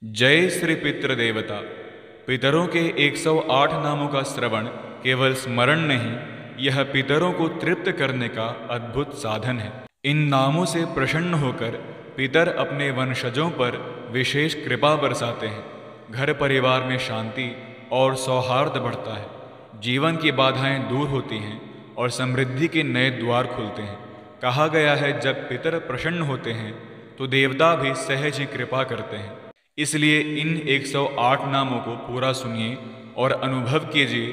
जय श्री पितृदेवता। पितरों के 108 नामों का श्रवण केवल स्मरण नहीं, यह पितरों को तृप्त करने का अद्भुत साधन है। इन नामों से प्रसन्न होकर पितर अपने वंशजों पर विशेष कृपा बरसाते हैं। घर परिवार में शांति और सौहार्द बढ़ता है। जीवन की बाधाएं दूर होती हैं और समृद्धि के नए द्वार खुलते हैं। कहा गया है, जब पितर प्रसन्न होते हैं तो देवता भी सहज ही कृपा करते हैं। इसलिए इन 108 नामों को पूरा सुनिए और अनुभव कीजिए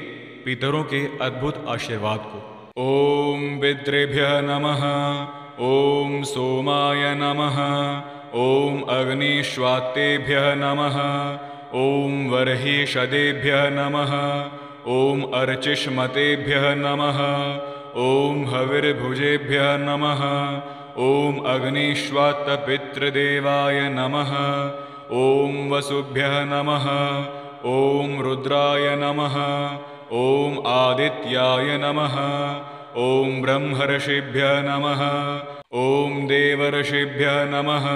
पितरों के अद्भुत आशीर्वाद को। ओम पितृभ्यः नमः। ओम सोमाय नमः। ओम अग्निश्वात्तेभ्यः नमः। ओम वर्हिषदेभ्यः नमः। ओम अर्चिष्मतेभ्यः नमः। ओम हविर्भुजेभ्यः नमः। ओम अग्निश्वात्तपितृदेवाय नमः। ओम वसुभ्यः नमः। ओम रुद्राय नमः। ओम आदित्याय नमः। ओम ब्रह्मर्षिभ्यः नमः। ओम देवर्षिभ्यः नमः।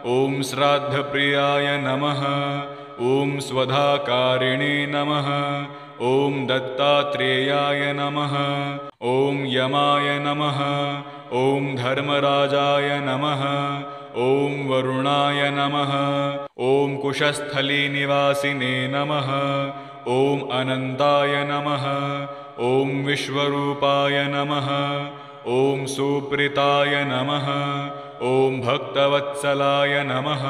ओम श्राद्धप्रियाय नमः। ओम स्वधाकारिणे नमः। ओम दत्तात्रेयाय नमः। ओम यमाय नमः। ओम धर्मराजाय नमः। ओम वरुणाय नमः। ओम कुशस्थली निवासिने नमः। ओम अनंताय नमः। ओम विश्वरूपाय नमः। ओम सुप्रीताय नमः। ओम भक्तवत्सलाय नमः।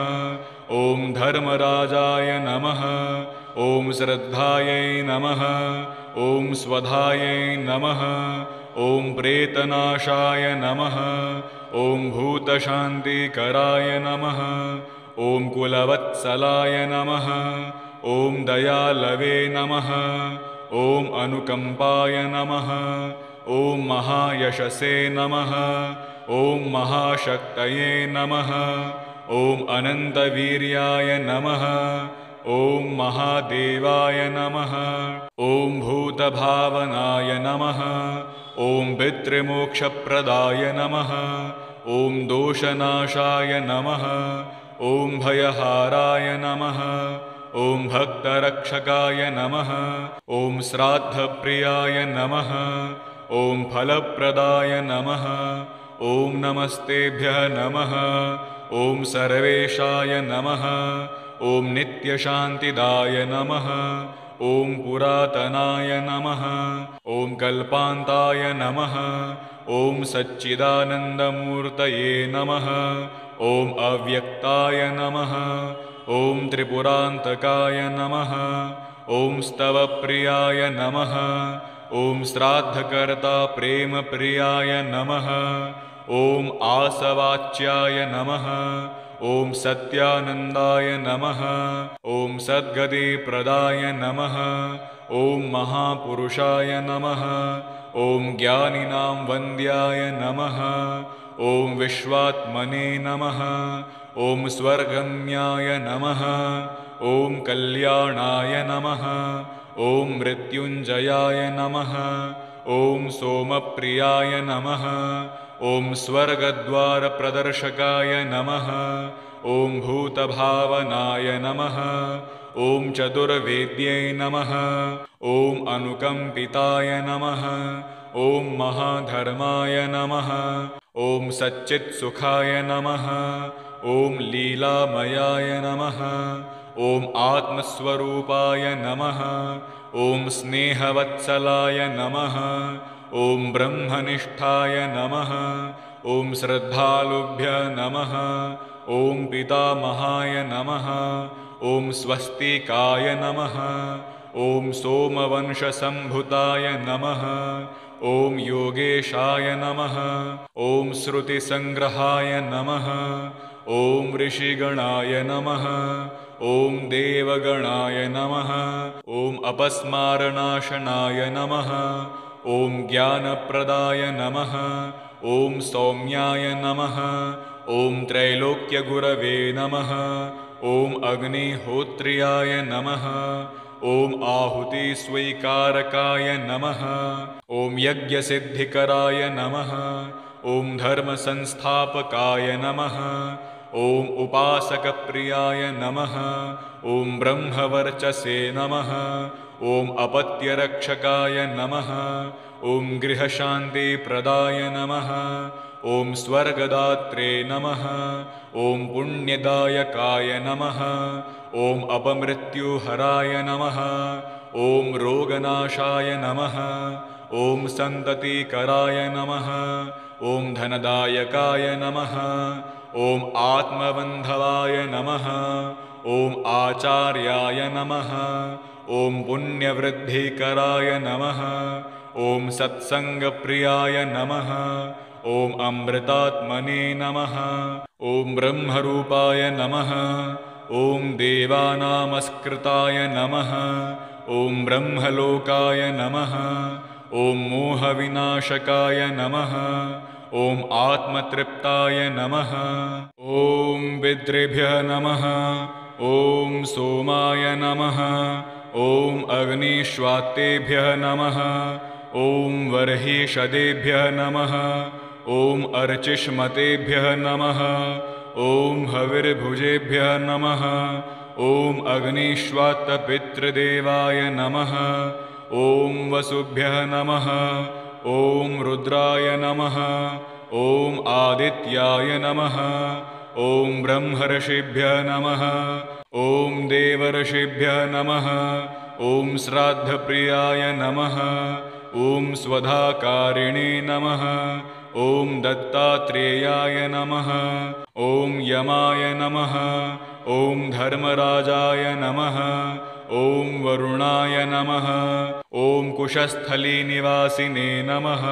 ओम धर्मराजाय नमः। ओम श्रद्धायै नमः। ओम स्वधायै नमः। ओम प्रेतनाशाय नमः। ओम भूतशान्तिकराय नमः। ओम कुलवत्सलाय नमः। ओम दयालवे नमः। ओम अनुकंपाय नमः। ओम महायशसे नमः। ओम महाशक्तये नमः। ओम अनंतवीर्याय नमः। ओम महादेवाय नमः। ओम भूतभावनाय नमः। ओम पितृमोक्षप्रदाय नमः। ओम दोषनाशाय नमः। ओम भयहाराय नमः। ओम भक्तरक्षकाय नमः। ओम श्राद्धप्रियाय नमः। ओम फलप्रदाय नमः। ओम नमस्तेभ्यः नमः। ओम सर्वेशाय नमः। ओम नित्यशान्तिदाय नमः। ओम पुरातनाय नमः। ओम कल्पान्ताय नमः। ओम सच्चिदानन्दमूर्तये नमः। ओम अव्यक्ताय नमः। ओम त्रिपुरान्तकाय नमः। ओम स्तवप्रियाय नमः। ओम श्राद्धकर्ता प्रेमप्रियाय नमः। ओम आसवाच्याय नमः। ओम सत्यानंदाय नमः। ओम सद्गतिप्रदाय नमः। ओम महापुरुषाय नमः। ओम ज्ञानिनां वन्द्याय नमः। ओम विश्वात्मने नमः। ओम स्वर्गम्याय नमः। ओम कल्याणाय नमः। ओम मृत्युंजयाय नमः। ओम सोमप्रियाय नमः। ओम स्वर्गद्वारप्रदर्शकाय नमः। ओम भूतभावनाय नमः। ओम चतुर्वेद्यै नमः। ओम अनुकंपिताय नमः। ओम महाधर्माय नमः। ओम सच्चित्सुखाय नमः। ओम लीलामयाय नमः। ओम आत्मस्वरूपाय नमः। ओम स्नेहवत्सलाय नमः। ओम ब्रह्मनिष्ठाय नमः। ओम श्रद्धालुभ्यः नमः। ओम पितामहाय नमः। ओम स्वस्तिकाय नमः। ओम सोमवंशसंभुताय नमः। ओम योगेशाय नमः। ओम श्रुतिसंग्रहाय नमः। ओम ऋषिगणाय नमः। ओम देवगणाय नमः। ओम अपस्मारनाशनाय नमः। ओम ज्ञानप्रदाय नमः। ओम सौम्याय नमः। ओम त्रैलोक्यगुरवे नमः। ओम अग्निहोत्रियाय नमः। ओम आहुति स्वीकारकाय नमः। ओम यज्ञसिद्धिकराय नमः। ओम धर्म संस्थापकाय नमः। ॐ उपासकप्रियाय नमः। ॐ ब्रह्मवर्चसे नमः। ॐ अपत्यरक्षकाय नमः। ॐ गृहशान्तिप्रदाय नमः। ॐ स्वर्गदात्रे नमः। ॐ पुण्यदायकाय नमः। ॐ अपमृत्युहराय नमः। ॐ रोगनाशाय नमः। ॐ सन्ततिकराय नमः। ॐ धनदायकाय नमः। ॐ आत्मबन्धवाय नमः। ॐ आचार्याय नमः। ॐ पुण्यवृद्धिकराय नमः। ॐ सत्सङ्गप्रियाय नमः। ॐ अमृतात्मने नमः। ॐ ब्रह्मरूपाय नमः। ॐ देवानामस्कृताय नमः। ॐ ब्रह्मलोकाय नमः। ॐ मोहविनाशकाय नमः। ॐ आत्मतृप्ताय नमः। ॐ पितृभ्यः नमः। ॐ सोमाय नमः। ॐ अग्निश्वात्तेभ्यः नमः। ॐ वर्हिषदेभ्यः नमः। ॐ अर्चिष्मतेभ्यः नमः। ॐ हविर्भुजेभ्यः नमः। ॐ अग्निश्वात्तपितृदेवाय नमः। ॐ वसुभ्यः नमः। ॐ रुद्राय नमः। ॐ आदित्याय नमः। ॐ ब्रह्मर्षिभ्यः नमः। ॐ देवर्षिभ्यः नमः। ॐ श्राद्धप्रियाय नमः। ॐ स्वधाकारिणे नमः। ॐ दत्तात्रेयाय नमः। ॐ यमाय नमः। ॐ धर्मराजाय नमः। ॐ वरुणाय नमः। ॐ कुशस्थलीनिवासिने नमः।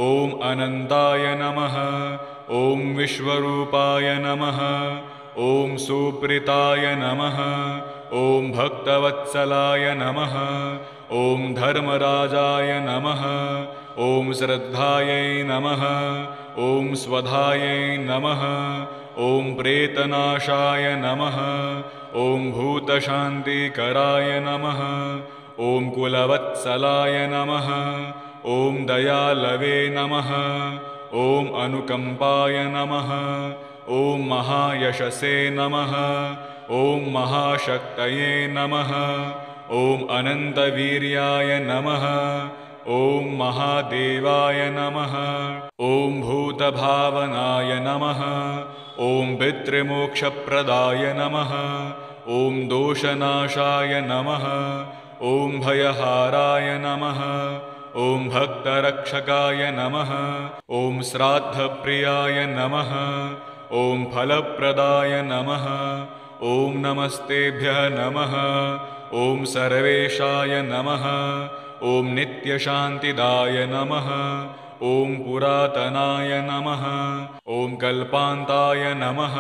ॐ अनन्ताय नमः। ॐ विश्वरूपाय नमः। ॐ सुप्रीताय नमः। ॐ भक्तवत्सलाय नमः। ॐ धर्मराजाय नमः। ॐ श्रद्धायै नमः। ॐ स्वधायै नमः। ॐ प्रेतनाशाय नमः। ॐ भूतशान्तिकराय नमः। ॐ कुलवत्सलाय नमः। ॐ दयालवे नमः। ॐ अनुकम्पाय नमः। ॐ महायशसे नमः। ॐ महाशक्तये नमः। ॐ अनन्तवीर्याय नमः। ॐ महादेवाय नमः। ॐ भूतभावनाय नमः। ॐ पितृमोक्षप्रदाय नमः। ॐ दोषनाशाय नमः। ॐ भयहाराय नमः। ॐ भक्तरक्षकाय नमः। ॐ श्राद्धप्रियाय नमः। ॐ फलप्रदाय नमः। ॐ नमस्तेभ्यः नमः। ॐ सर्वेशाय नमः। ॐ नित्यशान्तिदाय नमः। ॐ पुरातनाय नमः। ॐ कल्पान्ताय नमः।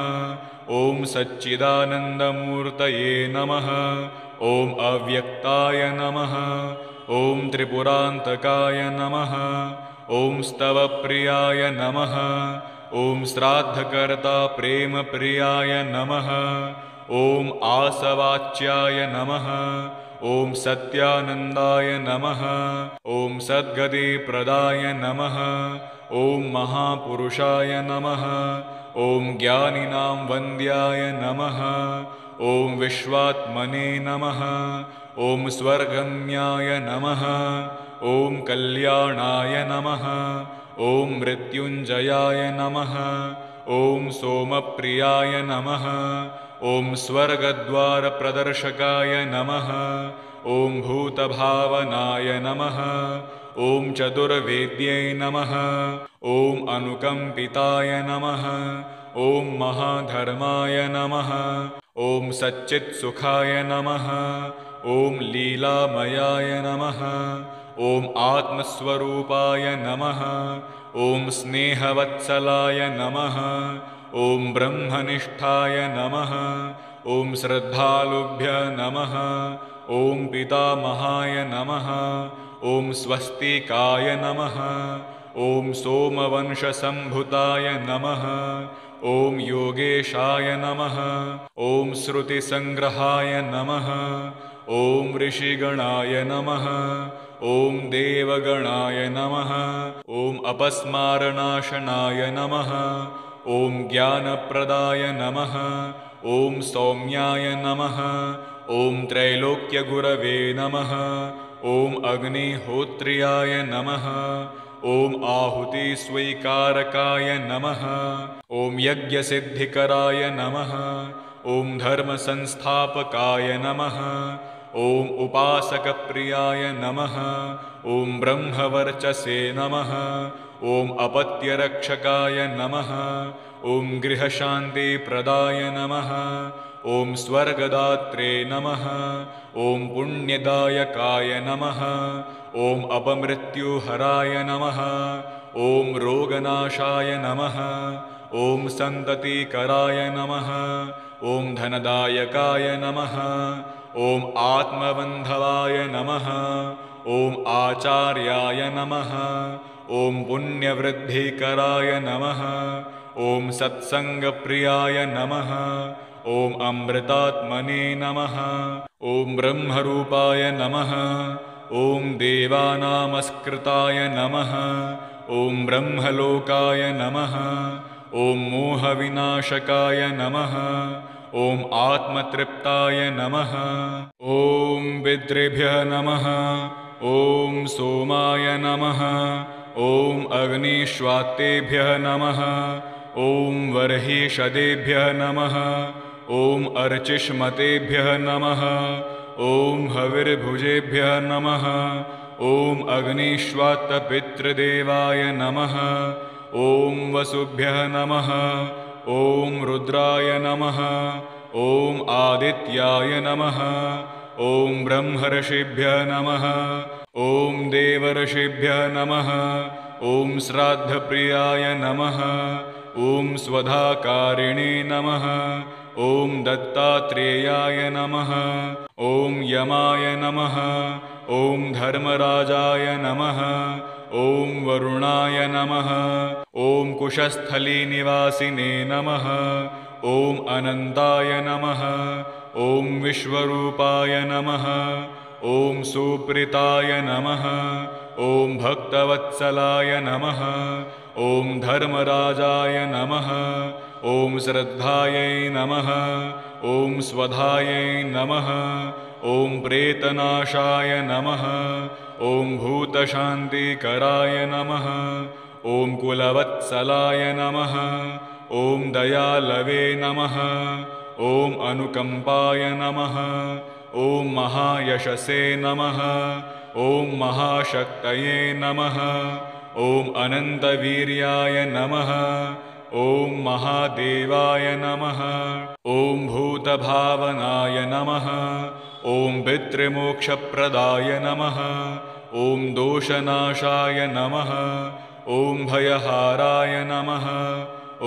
ॐ सच्चिदानन्दमूर्तये नमः। ॐ अव्यक्ताय नमः। ॐ त्रिपुरान्तकाय नमः। ॐ स्तवप्रियाय नमः। ॐ श्राद्धकर्ता प्रेमप्रियाय नमः। ॐ आसवाच्याय नमः। ॐ सत्यानन्दाय नमः। ॐ सद्गतिप्रदाय नमः। ॐ महापुरुषाय नमः। ॐ ज्ञानिनां वन्द्याय नमः। ॐ विश्वात्मने नमः। ॐ स्वर्गम्याय नमः। ॐ कल्याणाय नमः। ॐ मृत्युञ्जयाय नमः। ॐ सोमप्रियाय नमः। ॐ स्वर्गद्वारप्रदर्शकाय नमः। ॐ भूतभावनाय नमः। ॐ चतुर्वेद्यै नमः। ॐ अनुकम्पिताय नमः। ॐ महाधर्माय नमः। ॐ सच्चित्सुखाय नमः। ॐ लीलामयाय नमः। ॐ आत्मस्वरूपाय नमः। ॐ स्नेहवत्सलाय नमः। ॐ ब्रह्मनिष्ठाय नमः। ॐ श्रद्धालुभ्यः नमः। ॐ पितामहाय नमः। ॐ स्वस्तिकाय नमः। ॐ सोमवंशसम्भुताय नमः। ॐ योगेशाय नमः। ॐ श्रुतिसङ्ग्रहाय नमः। ॐ ऋषिगणाय नमः। ॐ देवगणाय नमः। ॐ अपस्मारनाशनाय नमः। ॐ ज्ञानप्रदाय नमः। ॐ सौम्याय नमः। ॐ त्रैलोक्यगुरवे नमः। ॐ अग्निहोत्र्याय नमः। ॐ आहुतिस्वीकारकाय नमः। ॐ यज्ञसिद्धिकराय नमः। ॐ धर्मसंस्थापकाय नमः। ॐ उपासकप्रियाय नमः। ॐ ब्रह्मवर्चसे नमः। ॐ अपत्यरक्षकाय नमः। ॐ गृहशान्तिप्रदाय नमः। ॐ स्वर्गदात्रे नमः। ॐ पुण्यदायकाय नमः। ॐ अपमृत्युहराय नमः। ॐ रोगनाशाय नमः। ॐ सन्ततिकराय नमः। ॐ धनदायकाय नमः। ॐ आत्मबन्धवाय नमः। ॐ आचार्याय नमः। ॐ पुण्यवृद्धिकराय नमः। ॐ सत्सङ्गप्रियाय नमः। ॐ अमृतात्मने नमः। ॐ ब्रह्मरूपाय नमः। ॐ देवानामस्कृताय नमः। ॐ ब्रह्मलोकाय नमः। ॐ मोहविनाशकाय नमः। ॐ आत्मतृप्ताय नमः। ॐ पितृभ्यः नमः। ॐ सोमाय नमः। ॐ अग्निश्वात्तेभ्यः नमः। ॐ वर्हिषदेभ्यः नमः। ॐ अर्चिष्मतेभ्यः नमः। ॐ हविर्भुजेभ्यः नमः। ॐ अग्निश्वात्तपितृदेवाय नमः। ॐ वसुभ्यः नमः। ॐ रुद्राय नमः। ॐ आदित्याय नमः। ॐ ब्रह्मर्षिभ्यः नमः। ॐ देवर्षिभ्यः नमः। ॐ श्राद्धप्रियाय नमः। ॐ स्वधाकारिणे नमः। ॐ दत्तात्रेयाय नमः। ॐ यमाय नमः। ॐ धर्मराजाय नमः। ॐ वरुणाय नमः। ॐ कुशस्थलीनिवासिने नमः। ॐ अनन्ताय नमः। ॐ विश्वरूपाय नमः। ॐ सुप्रीताय नमः। ॐ भक्तवत्सलाय नमः। ॐ धर्मराजाय नमः। ॐ श्रद्धायै नमः। ॐ स्वधायै नमः। ॐ प्रेतनाशाय नमः। ॐ भूतशान्तिकराय नमः। ॐ कुलवत्सलाय नमः। ॐ दयालवे नमः। ॐ अनुकम्पाय नमः। ॐ महायशसे नमः। ॐ महाशक्तये नमः। ॐ अनन्तवीर्याय नमः। ॐ महादेवाय नमः। ॐ भूतभावनाय नमः। ॐ पितृमोक्षप्रदाय नमः। ॐ दोषनाशाय नमः। ॐ भयहाराय नमः।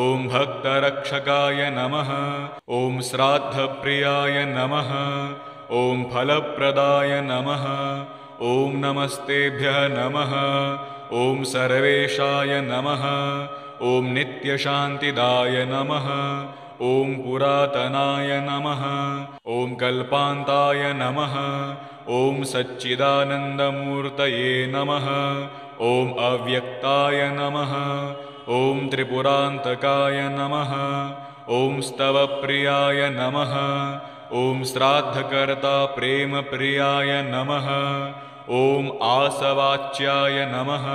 ॐ भक्तरक्षकाय नमः। ॐ श्राद्धप्रियाय नमः। ॐ फलप्रदाय नमः। ॐ नमस्तेभ्यः नमः। ॐ सर्वेशाय नमः। ॐ नित्यशान्तिदाय नमः। ॐ पुरातनाय नमः। ॐ कल्पान्ताय नमः। ॐ सच्चिदानन्दमूर्तये नमः। ॐ अव्यक्ताय नमः। ॐ त्रिपुरान्तकाय नमः। ॐ स्तवप्रियाय नमः। ॐ श्राद्धकर्ता प्रेमप्रियाय नमः। ॐ आसवाच्याय नमः।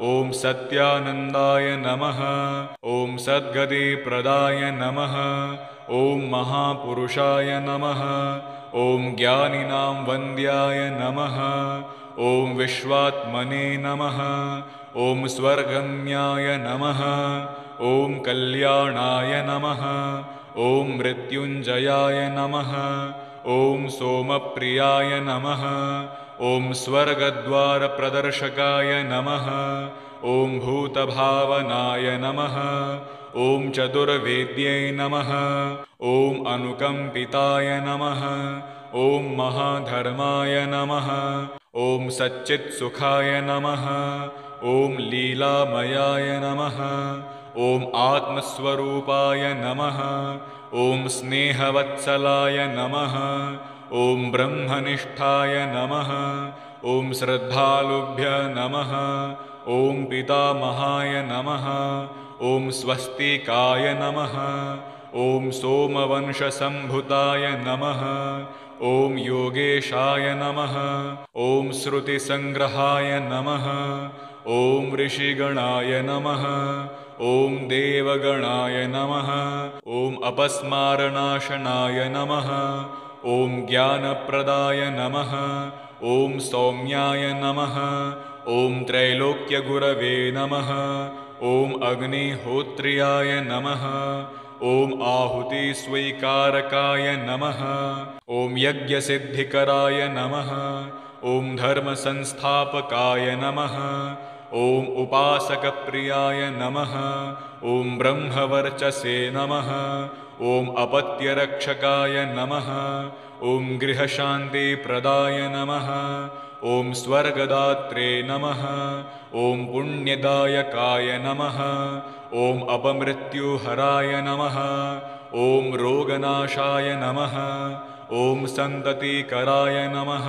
ॐ सत्यानन्दाय नमः। ॐ सद्गतिप्रदाय नमः। ॐ महापुरुषाय नमः। ॐ ज्ञानिनां वन्द्याय नमः। ॐ विश्वात्मने नमः। ॐ स्वर्गम्याय नमः। ॐ कल्याणाय नमः। ॐ मृत्युञ्जयाय नमः। ॐ सोमप्रियाय नमः। ॐ स्वर्गद्वारप्रदर्शकाय नमः। ॐ भूतभावनाय नमः। ॐ चतुर्वेद्यै नमः। ॐ अनुकम्पिताय नमः। ॐ महाधर्माय नमः। ॐ सच्चित्सुखाय नमः। ॐ लीलामयाय नमः। ॐ आत्मस्वरूपाय नमः। ॐ स्नेहवत्सलाय नमः। ॐ ब्रह्मनिष्ठाय नमः। ॐ श्रद्धालुभ्यः नमः। ॐ पितामहाय नमः। ॐ स्वस्तिकाय नमः। ॐ सोमवंशसम्भुताय नमः। ॐ योगेशाय नमः। ॐ श्रुतिसङ्ग्रहाय नमः। ॐ ऋषिगणाय नमः। ॐ देवगणाय नमः। ॐ अपस्मारनाशनाय नमः। ॐ ज्ञानप्रदाय नमः। ॐ सौम्याय नमः। ॐ त्रैलोक्यगुरवे नमः। ॐ अग्निहोत्र्याय नमः। ॐ आहुतिस्वीकारकाय नमः। ॐ यज्ञसिद्धिकराय नमः। ॐ धर्मसंस्थापकाय नमः। ॐ उपासकप्रियाय नमः। ॐ ब्रह्मवर्चसे नमः। ॐ अपत्यरक्षकाय नमः। ॐ गृहशान्तिप्रदाय नमः। ॐ स्वर्गदात्रे नमः। ॐ पुण्यदायकाय नमः। ॐ अपमृत्युहराय नमः। ॐ रोगनाशाय नमः। ॐ सन्ततिकराय नमः।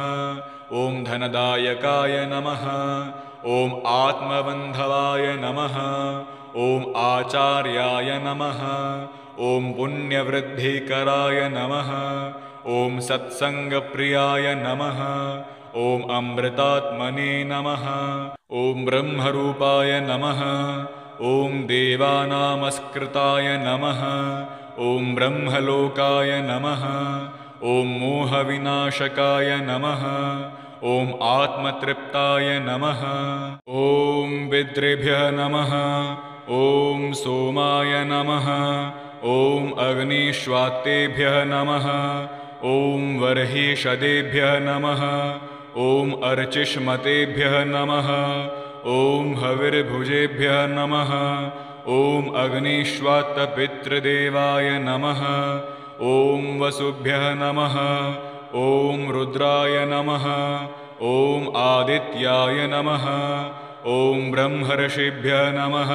ॐ धनदायकाय नमः। ॐ आत्मबन्धवाय नमः। ॐ आचार्याय नमः। ॐ पुण्यवृद्धिकराय नमः। ॐ सत्सङ्गप्रियाय नमः। ॐ अमृतात्मने नमः। ॐ ब्रह्मरूपाय नमः। ॐ देवानामस्कृताय नमः। ॐ ब्रह्मलोकाय नमः। ॐ मोहविनाशकाय नमः। ॐ आत्मतृप्ताय नमः। ॐ पितृभ्यः नमः। ॐ सोमाय नमः। ॐ अग्निश्वात्तेभ्यः नमः। ॐ वर्हिषदेभ्यः नमः। ॐ अर्चिष्मतेभ्यः नमः। ॐ हविर्भुजेभ्यः नमः। ॐ अग्निश्वात्तपितृदेवाय नमः। ॐ वसुभ्यः नमः। ॐ रुद्राय नमः। ॐ आदित्याय नमः। ॐ ब्रह्मर्षिभ्यः नमः।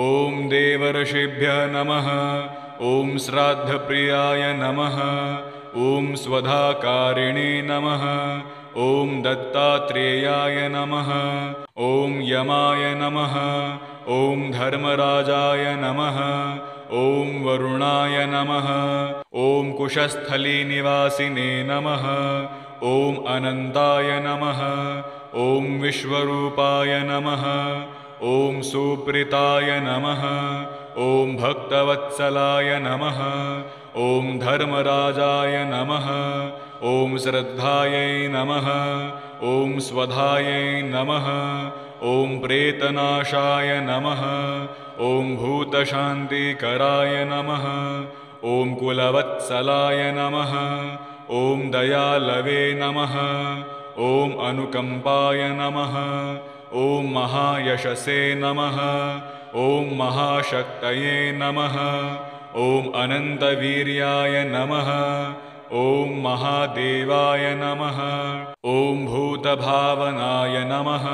ॐ देवर्षिभ्यः नमः। ॐ श्राद्धप्रियाय नमः। ॐ स्वधाकारिणे नमः। ॐ दत्तात्रेयाय नमः। ॐ यमाय नमः। ॐ धर्मराजाय नमः। ॐ वरुणाय नमः। ॐ कुशस्थलीनिवासिने नमः। ॐ अनन्ताय नमः। ॐ विश्वरूपाय नमः। ॐ सुप्रीताय नमः। ॐ भक्तवत्सलाय नमः। ॐ धर्मराजाय नमः। ॐ श्रद्धायै नमः। ॐ स्वधायै नमः। ॐ प्रेतनाशाय नमः। ॐ भूतशान्तिकराय नमः। ॐ कुलवत्सलाय नमः। ॐ दयालवे नमः। ॐ अनुकम्पाय नमः। ॐ महायशसे नमः। ॐ महाशक्तये नमः। ॐ अनन्तवीर्याय नमः। ॐ महादेवाय नमः। ॐ भूतभावनाय नमः।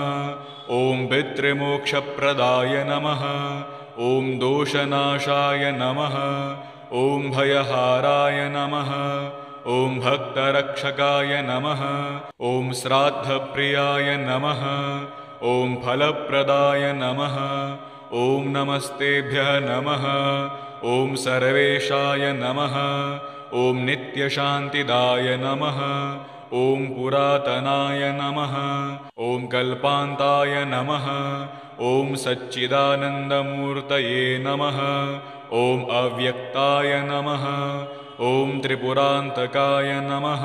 ॐ पितृमोक्षप्रदाय नमः। ॐ दोषनाशाय नमः। ॐ भयहाराय नमः। ॐ भक्तरक्षकाय नमः। ॐ श्राद्धप्रियाय नमः। ॐ फलप्रदाय नमः। ॐ नमस्तेभ्यः नमः। ॐ सर्वेशाय नमः। ॐ नित्यशान्तिदाय नमः। ॐ पुरातनाय नमः। ॐ कल्पान्ताय नमः। ॐ सच्चिदानन्दमूर्तये नमः। ॐ अव्यक्ताय नमः। ॐ त्रिपुरान्तकाय नमः।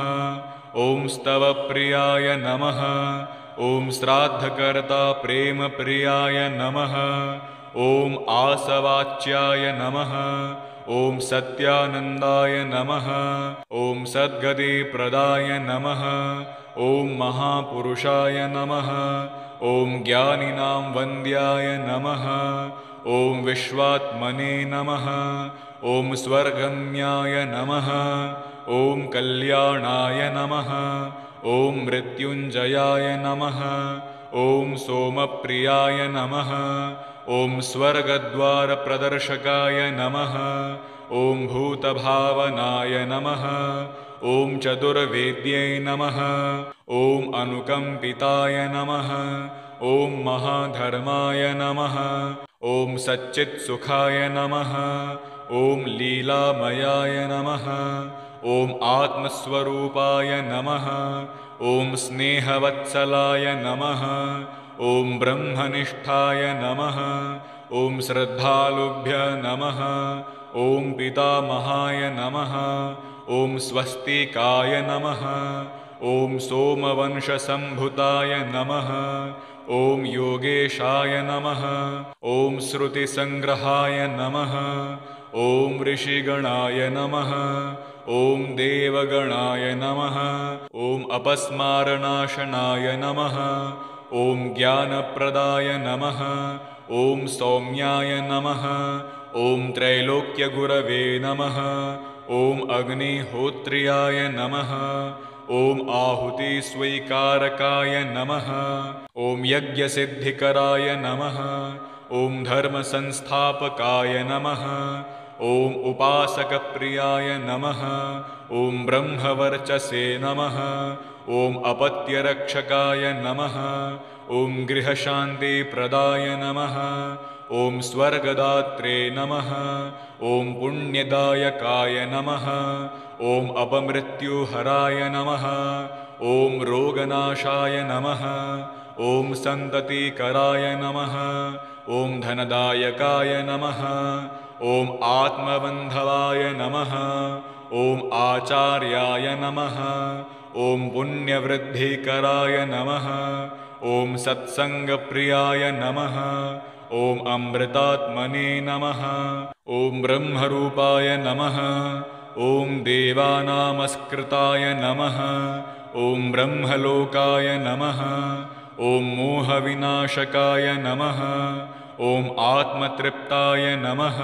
ॐ स्तवप्रियाय नमः। ॐ श्राद्धकर्ता प्रेमप्रियाय नमः। ॐ आसवाच्याय नमः। ॐ सत्यानन्दाय नमः। ॐ सद्गतिप्रदाय नमः। ॐ महापुरुषाय नमः। ॐ ज्ञानिनां वन्द्याय नमः। ॐ विश्वात्मने नमः। ॐ स्वर्गम्याय नमः। ॐ कल्याणाय नमः। ॐ मृत्युञ्जयाय नमः। ॐ सोमप्रियाय नमः। ॐ स्वर्गद्वारप्रदर्शकाय नमः। ॐ भूतभावनाय नमः। ॐ चतुर्वेद्यै नमः। ॐ अनुकम्पिताय नमः। ॐ महाधर्माय नमः। ॐ सच्चित्सुखाय नमः। ॐ लीलामयाय नमः। ॐ आत्मस्वरूपाय नमः। ॐ स्नेहवत्सलाय नमः। ॐ ब्रह्मनिष्ठाय नमः। ॐ श्रद्धालुभ्य नमः। ॐ पितामहाय नमः। ॐ स्वस्तिकाय नमः। ॐ सोमवंशसम्भुताय नमः। ॐ योगेशाय नमः। ॐ श्रुतिसङ्ग्रहाय नमः। ॐ ऋषिगणाय नमः। ॐ देवगणाय नमः। ॐ अपस्मारनाशनाय नमः। ॐ ज्ञानप्रदाय नमः। ॐ सौम्याय नमः। ॐ त्रैलोक्यगुरवे नमः। ॐ अग्निहोत्र्याय नमः। ॐ आहुतिस्वीकारकाय नमः। ॐ यज्ञसिद्धिकराय नमः। ॐ धर्मसंस्थापकाय नमः। ॐ उपासकप्रियाय नमः। ॐ ब्रह्मवर्चसे नमः। ॐ अपत्यरक्षकाय नमः। ॐ गृहशान्तिप्रदाय नमः। ॐ स्वर्गदात्रे नमः। ॐ पुण्यदायकाय नमः। ॐ अपमृत्युहराय नमः। ॐ रोगनाशाय नमः। ॐ सन्ततिकराय नमः। ॐ धनदायकाय नमः। ॐ आत्मबन्धवाय नमः। ॐ आचार्याय नमः। ॐ पुण्यवृद्धिकराय नमः। ॐ सत्सङ्गप्रियाय नमः। ॐ अमृतात्मने नमः। ॐ ब्रह्मरूपाय नमः। ॐ देवानामस्कृताय नमः। ॐ ब्रह्मलोकाय नमः। ॐ मोहविनाशकाय नमः। ॐ आत्मतृप्ताय नमः।